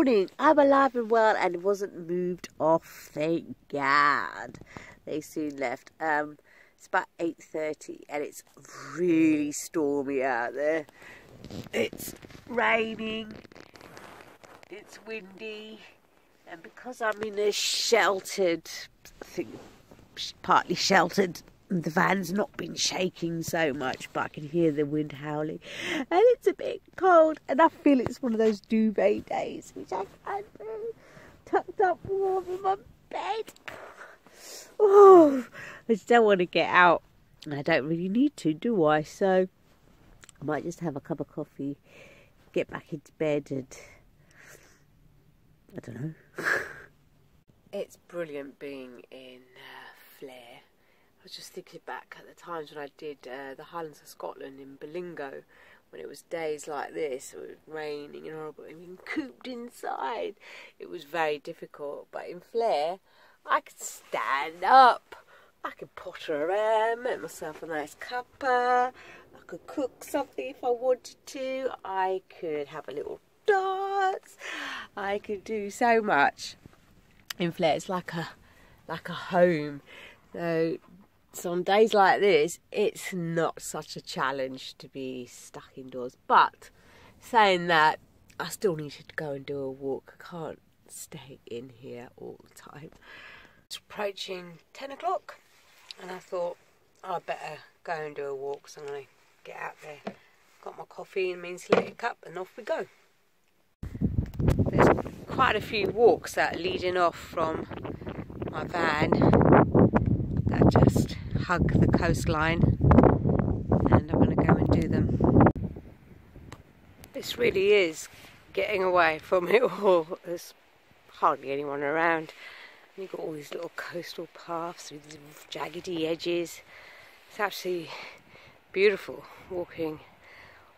morning. I'm alive and well and it wasn't moved off, thank God. They soon left. It's about 8:30 and it's really stormy out there. It's raining, it's windy, and because I'm in a sheltered, I think partly sheltered, the van's not been shaking so much, but I can hear the wind howling and it's a bit cold and I feel it's one of those duvet days, which I can't do, tucked up warm in my bed. Oh, I just don't want to get out, and I don't really need to, do I? So I might just have a cup of coffee, get back into bed, and I don't know. It's brilliant being in Flare. I was just thinking back at the times when I did the Highlands of Scotland in Belingo, when it was days like this, it was raining and horrible, and being cooped inside. It was very difficult, but in Flare, I could stand up, I could potter around, make myself a nice cuppa, I could cook something if I wanted to, I could have a little dance, I could do so much. In Flare, it's like a home. So on days like this, it's not such a challenge to be stuck indoors. But saying that, I still needed to go and do a walk. I can't stay in here all the time. It's approaching 10 o'clock and I thought I'd better go and do a walk, so I'm going to get out there. Got my coffee in my insulated cup and off we go. There's quite a few walks that are leading off from my van that just hug the coastline, and I'm going to go and do them. This really is getting away from it all. There's hardly anyone around. And you've got all these little coastal paths with these jaggedy edges. It's absolutely beautiful walking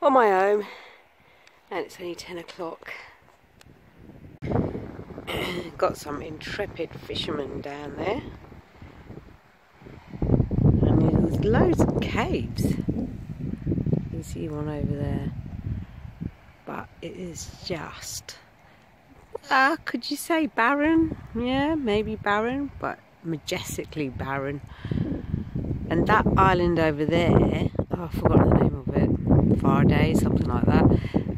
on my own, and it's only 10 o'clock. Got some intrepid fishermen down there. There's loads of caves. You can see one over there, but it is just, could you say barren? Yeah, maybe barren, but majestically barren. And that island over there, oh, I forgot the name of it, Faraday, something like that.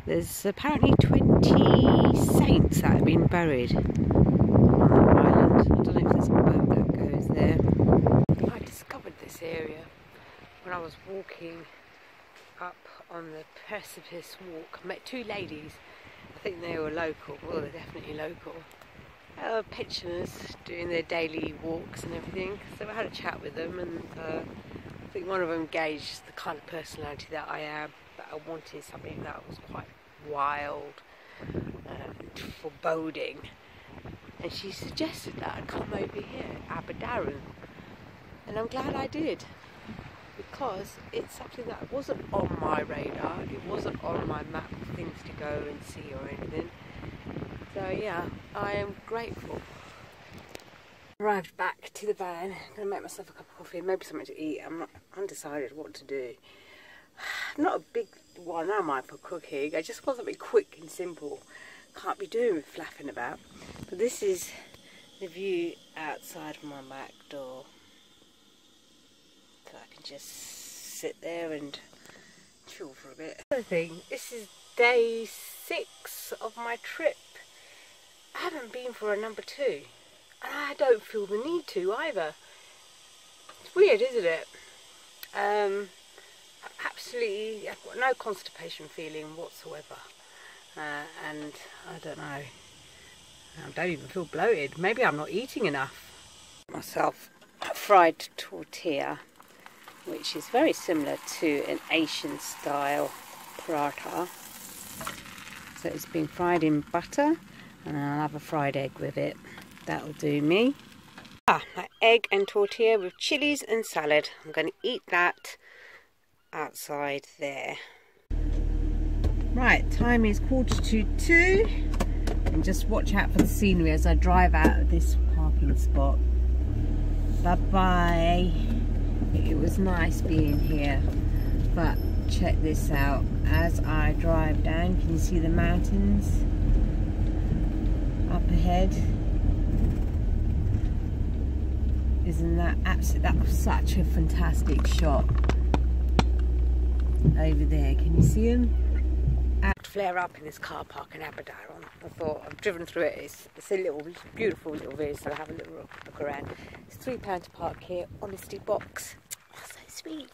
There's apparently 20 saints that have been buried on that island. I don't know if there's a boat that goes there. I discovered this area when I was walking up on the precipice walk. I met two ladies. I think they were local. Well, they're definitely local. They were pensioners doing their daily walks and everything. So I had a chat with them, and I think one of them gauged the kind of personality that I am. But I wanted something that was quite wild and foreboding. And she suggested that I come over here, Aberdaron. And I'm glad I did, because it's something that wasn't on my radar, it wasn't on my map of things to go and see or anything. So yeah, I am grateful. Arrived back to the van. I'm going to make myself a cup of coffee, maybe something to eat. I'm not undecided what to do. I'm not a big one, am I, for cooking? I just want something quick and simple. Can't be doing with flapping about. But this is the view outside of my back door. So I can just sit there and chill for a bit. Another thing, this is day 6 of my trip. I haven't been for a number 2. And I don't feel the need to either. It's weird, isn't it? Absolutely, I've got no constipation feeling whatsoever. And I don't know, I don't even feel bloated. Maybe I'm not eating enough. Myself a fried tortilla, which is very similar to an Asian style paratha. So it's been fried in butter, and I'll have a fried egg with it. That'll do me. My egg and tortilla with chilies and salad. I'm going to eat that outside there. Right, time is 1:45, and just watch out for the scenery as I drive out of this parking spot. Bye bye. It was nice being here, but check this out. As I drive down, can you see the mountains? ahead. Isn't that absolute? That was such a fantastic shot over there. Can you see him? Flare up in this car park in Aberdaron. I thought, I've driven through it. It's a little beautiful little village, so I have a little look around. It's £3 to park here. Honesty box. Oh, so sweet.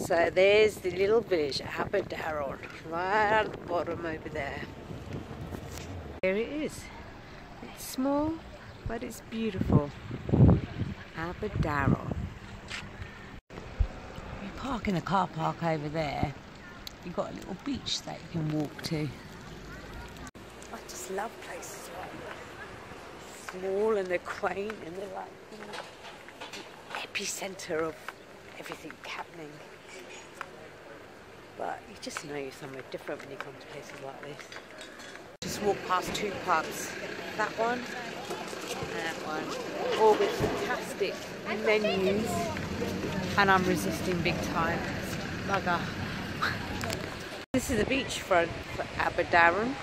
So there's the little village, Aberdaron, right at the bottom over there. There it is. It's small, but it's beautiful. Aberdaron. You park in a car park over there. You've got a little beach that you can walk to. I just love places like that. Small and they're quaint and they're like, you know, the epicentre of everything happening. But you just know you're somewhere different when you come to places like this. Just walk past two pubs. That one and that one. All with fantastic menus. And I'm resisting big time. Bugger. This is the beachfront for Aberdaron.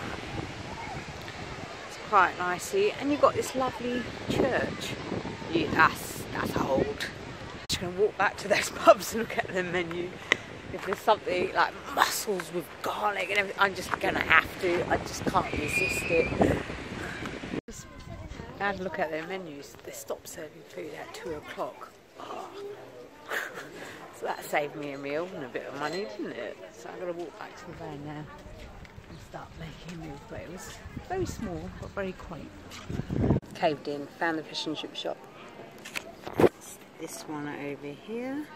It's quite nice here, and you've got this lovely church. That's old. I'm just going to walk back to those pubs and look at the menu. If there's something like mussels with garlic and everything, I'm just going to have to. I just can't resist it. Just have a look at their menus. They stop serving food at 2 o'clock. Oh. So that saved me a meal and a bit of money, didn't it? So I'm going to walk back to the van now and start making a meal. But it was very small, but very quaint. Caved in, found the fish and chip shop. It's this one over here.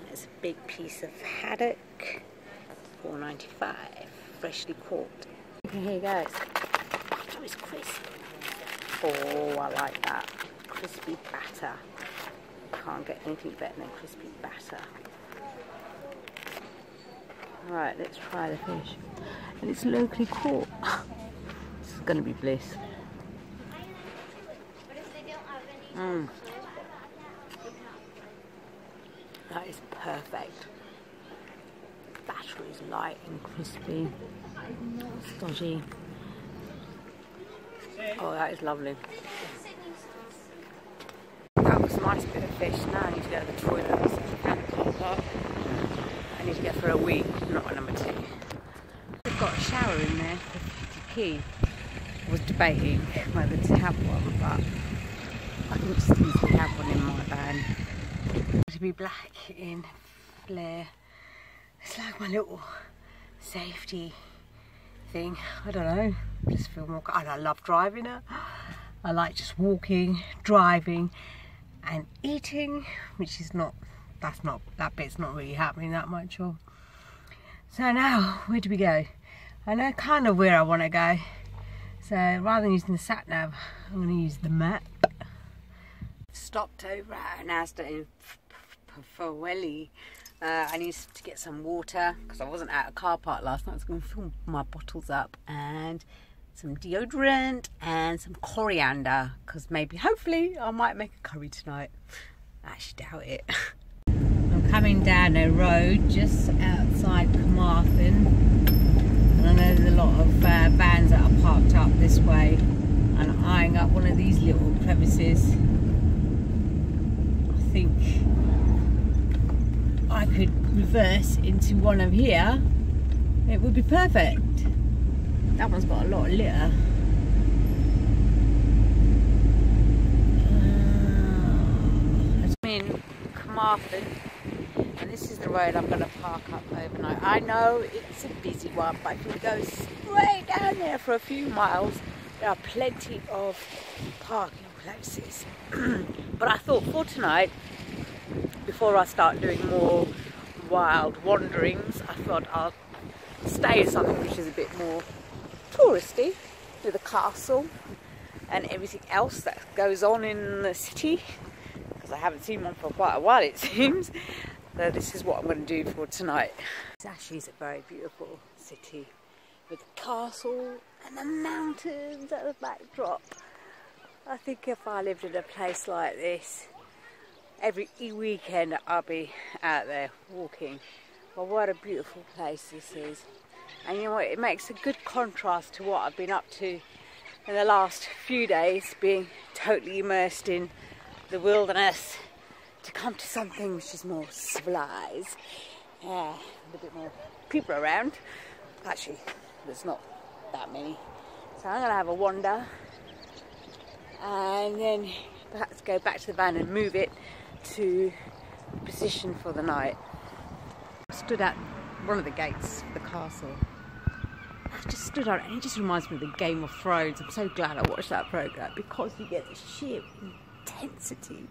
There's a big piece of haddock, $4.95, freshly caught. Here you go. Oh, it's crisp. Oh, I like that. Crispy batter. Can't get anything better than crispy batter. Right, let's try the fish. And it's locally caught. This is going to be bliss. That is perfect. The batter is light and crispy. Stodgy. Oh, that is lovely. That was a nice bit of fish. Now I need to go to the toilets and the car park. I need to go for a wee, not a number 2. They've got a shower in there for 50p. I was debating whether to have one, but I can just easily have one in my van. To be black in flare, it's like my little safety thing. I don't know, I just feel more, and I love driving it. I like just walking, driving and eating, which is not, that bit's not really happening that much. So now, where do we go? I know kind of where I want to go. So rather than using the sat nav, I'm going to use the map. Stopped over at an Asda in Fawelli. I need to get some water because I wasn't at a car park last night. I was going to fill my bottles up, and some deodorant and some coriander, because maybe, hopefully, I might make a curry tonight. I actually doubt it. I'm coming down a road just outside Carmarthen, and I know there's a lot of vans that are parked up this way, and I'm eyeing up one of these little crevices. I think I could reverse into one of here. It would be perfect. That one's got a lot of litter. I'm in Carmarthen, and this is the road I'm going to park up overnight. I know it's a busy one, but if you go straight down there for a few miles, there are plenty of parking places. But I thought for tonight, before I start doing more wild wanderings, I thought I'll stay at something which is a bit more touristy, with a castle and everything else that goes on in the city, because I haven't seen one for quite a while, it seems. So this is what I'm going to do for tonight. This actually is a very beautiful city with a castle and the mountains at the backdrop. I think if I lived in a place like this, every weekend I'll be out there walking. Well, what a beautiful place this is. And you know what, it makes a good contrast to what I've been up to in the last few days being totally immersed in the wilderness to come to something which is more civilized, a bit more people around. Actually, there's not that many, so I'm gonna have a wander and then perhaps go back to the van and move it to position for the night. I stood at one of the gates of the castle. I just stood on it and it just reminds me of the Game of Thrones. I'm so glad I watched that programme, because you get the sheer intensity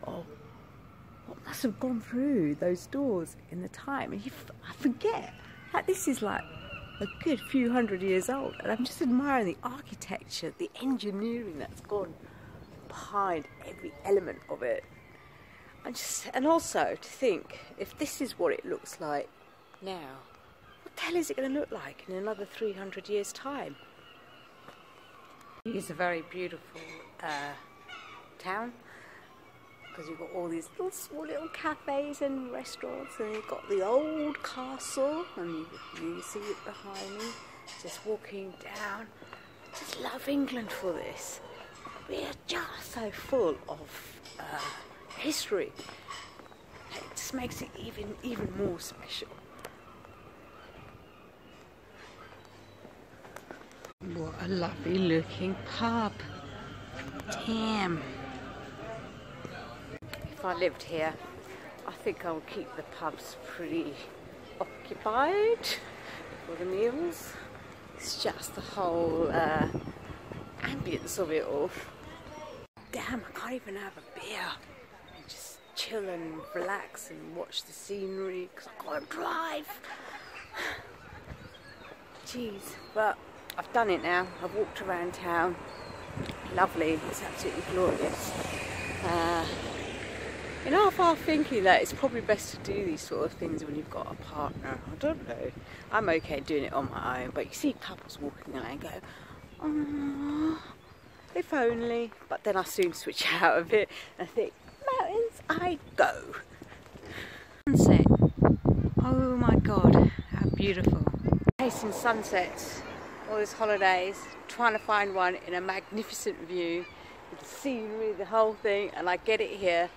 of what must have gone through those doors in the time. And I forget that this is like a good few hundred years old, and I'm just admiring the architecture, the engineering that's gone behind every element of it. And also to think, if this is what it looks like now, what the hell is it going to look like in another 300 years' time? It's a very beautiful town, because you've got all these little small little cafes and restaurants, and you've got the old castle, and you see it behind me, just walking down. I just love England for this. We are just so full of history. It just makes it even more special. What a lovely looking pub. Damn. If I lived here, I think I would keep the pubs pretty occupied for the meals. It's just the whole ambience of it all. Damn, I can't even have a beer. And just chill and relax and watch the scenery, because I can't drive. Jeez, but I've done it now. I've walked around town. Lovely, it's absolutely glorious. You know, I'm thinking that it's probably best to do these sort of things when you've got a partner. I don't know. I'm okay doing it on my own, but you see couples walking around and go, oh, if only. But then I soon switch out of it and think, mountains I go. Sunset. Oh my God, how beautiful. Chasing sunsets all these holidays, trying to find one in a magnificent view with the scenery, the whole thing, and I get it here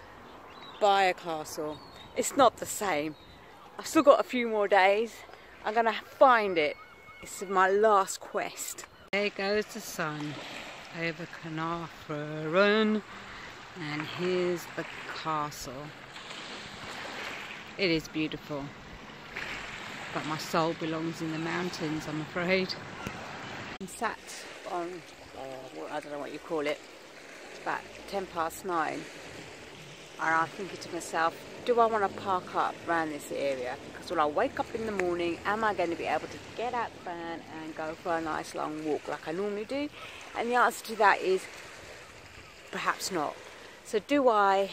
by a castle. It's not the same. I've still got a few more days. I'm gonna find it. It's my last quest. There goes the sun over Carnarvon, and here's the castle. It is beautiful, but my soul belongs in the mountains, I'm afraid. I'm sat on, I don't know what you call it, it's about 9:10, and I'm thinking to myself, do I want to park up around this area? Because when I wake up in the morning, am I going to be able to get out the van and go for a nice long walk like I normally do? And the answer to that is perhaps not. So do I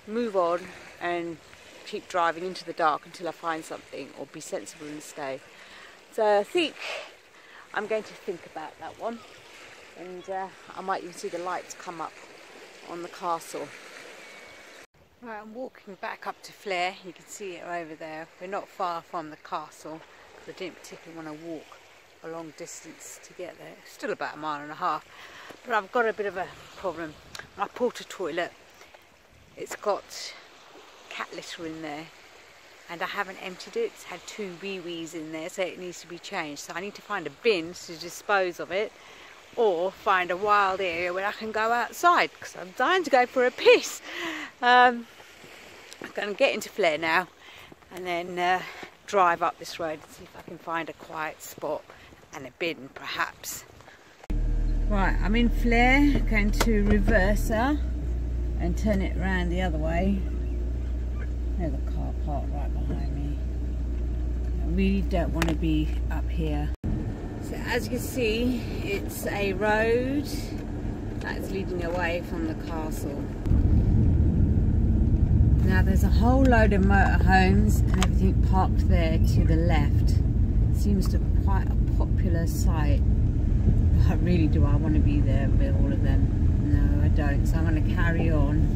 move on and keep driving into the dark until I find something, or be sensible and stay? So I think I'm going to think about that one, and I might even see the lights come up on the castle. Right, I'm walking back up to Flare. You can see it over there. We're not far from the castle, because I didn't particularly want to walk a long distance to get there. It's still about 1.5 miles, but I've got a bit of a problem. My porta toilet, it's got cat litter in there, and I haven't emptied it. It's had 2 wee-wees in there, so it needs to be changed. So I need to find a bin to dispose of it, or find a wild area where I can go outside, because I'm dying to go for a piss. I'm going to get into Flare now, and then drive up this road and see if I can find a quiet spot and a bin perhaps. Right, I'm in Flare, going to reverse her and turn it around the other way. There's a car parked right behind me. I really don't want to be up here. So as you can see, it's a road that's leading away from the castle. Now there's a whole load of motorhomes and everything parked there to the left. Seems to be quite a popular site. But really, do I want to be there with all of them? No, I don't. So I'm going to carry on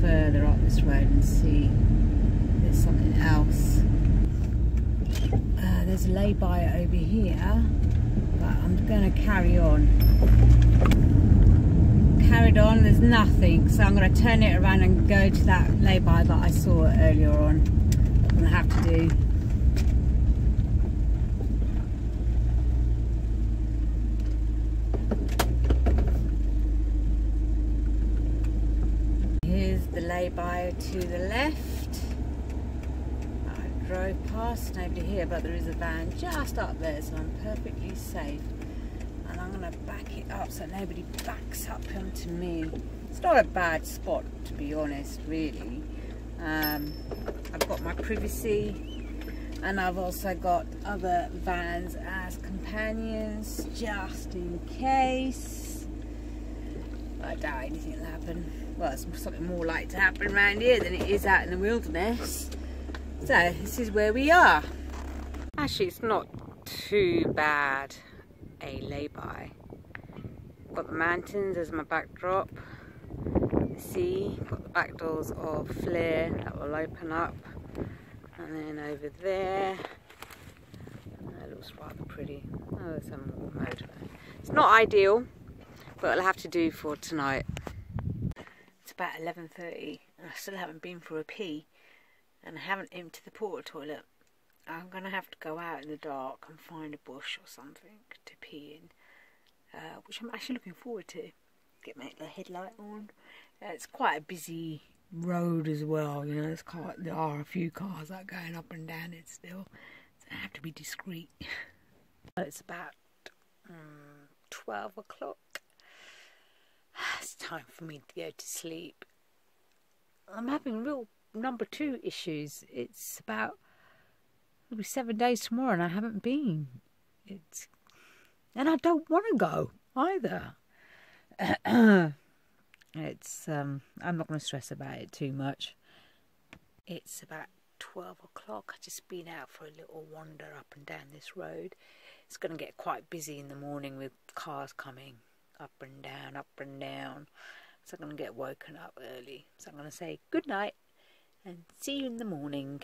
further up this road and see if there's something else. There's a lay-by over here, but I'm going to carry on. Carried on, there's nothing, so I'm going to turn it around and go to that lay-by that I saw earlier on. I'm going to have to do. Here's the lay-by to the left. I drove past, nobody here, but there is a van just up there, so I'm perfectly safe. And I'm going to back it up so nobody backs up onto me. It's not a bad spot, to be honest, really. I've got my privacy, and I've also got other vans as companions, just in case. I doubt anything will happen. Well, it's something more likely to happen around here than it is out in the wilderness. So, this is where we are. Actually, it's not too bad. A lay-by. Got the mountains as my backdrop, the sea, got the back doors of Flare that will open up, and then over there, that looks rather pretty. Oh, there's some more motorway. It's not ideal, but it'll have to do for tonight. It's about 11:30 and I still haven't been for a pee, and I haven't emptied the porta toilet. I'm going to have to go out in the dark and find a bush or something to pee in, which I'm actually looking forward to. Get my headlight on. It's quite a busy road as well, you know, there are a few cars that are going up and down it still, so I have to be discreet. It's about 12 o'clock. It's time for me to go to sleep. I'm having real number 2 issues. It's about it'll be 7 days tomorrow and I haven't been. And I don't want to go either. I'm not going to stress about it too much. It's about 12 o'clock. I've just been out for a little wander up and down this road. It's going to get quite busy in the morning with cars coming up and down, up and down. So I'm going to get woken up early. So I'm going to say good night and see you in the morning.